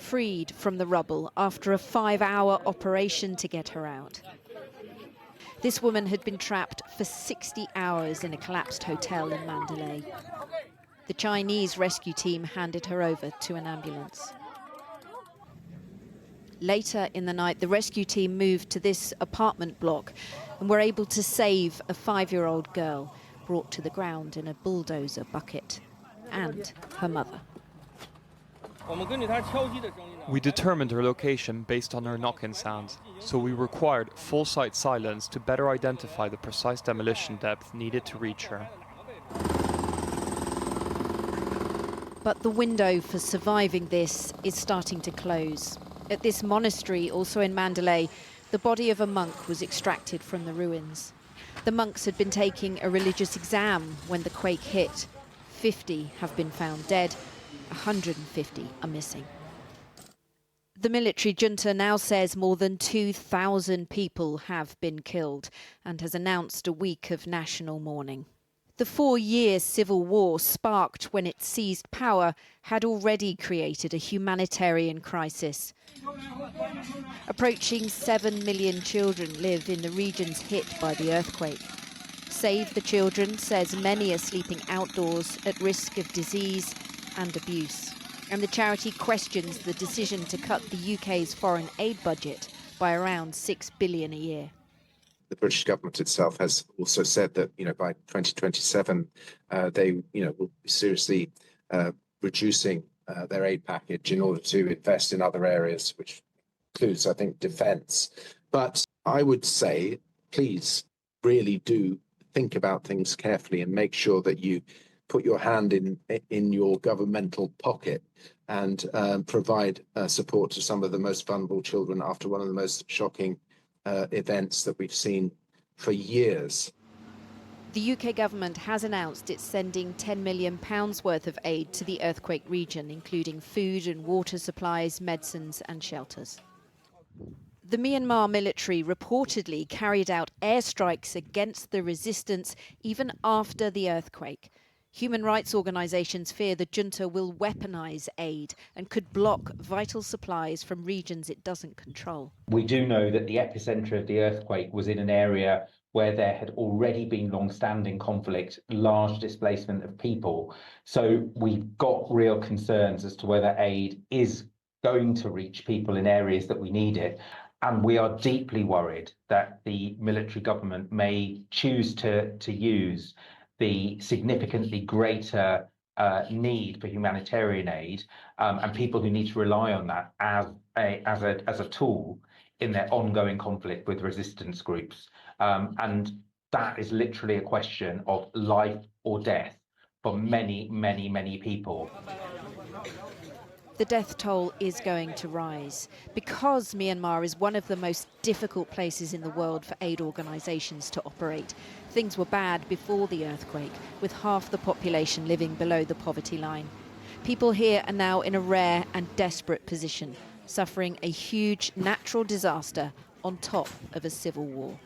freed from the rubble after a 5-hour operation to get her out. This woman had been trapped for 60 hours in a collapsed hotel in Mandalay. The Chinese rescue team handed her over to an ambulance. Later in the night, the rescue team moved to this apartment block and were able to save a 5-year-old girl brought to the ground in a bulldozer bucket, and her mother. We determined her location based on her knock-in sound, so we required full site silence to better identify the precise demolition depth needed to reach her. But the window for surviving this is starting to close. At this monastery, also in Mandalay, the body of a monk was extracted from the ruins. The monks had been taking a religious exam when the quake hit. 50 have been found dead, 150 are missing. The military junta now says more than 2,000 people have been killed and has announced a week of national mourning. The 4-year civil war sparked when it seized power had already created a humanitarian crisis. Approaching 7 million children live in the regions hit by the earthquake. Save the Children says many are sleeping outdoors at risk of disease and abuse. And the charity questions the decision to cut the UK's foreign aid budget by around $6 billion a year. The British government itself has also said that, by 2027, they, will be seriously reducing their aid package in order to invest in other areas, which includes, I think, defence. But I would say, please, really do think about things carefully and make sure that you put your hand in your governmental pocket and provide support to some of the most vulnerable children after one of the most shocking events that we've seen for years. The UK government has announced it's sending £10 million worth of aid to the earthquake region, including food and water supplies, medicines and shelters. The Myanmar military reportedly carried out airstrikes against the resistance even after the earthquake. Human rights organisations fear the junta will weaponise aid and could block vital supplies from regions it doesn't control. We do know that the epicentre of the earthquake was in an area where there had already been long-standing conflict, large displacement of people. So we've got real concerns as to whether aid is going to reach people in areas that we need it. And we are deeply worried that the military government may choose to use the significantly greater need for humanitarian aid and people who need to rely on that as a tool in their ongoing conflict with resistance groups. And that is literally a question of life or death for many, many, many people. The death toll is going to rise because Myanmar is one of the most difficult places in the world for aid organisations to operate. Things were bad before the earthquake, with half the population living below the poverty line. People here are now in a rare and desperate position, suffering a huge natural disaster on top of a civil war.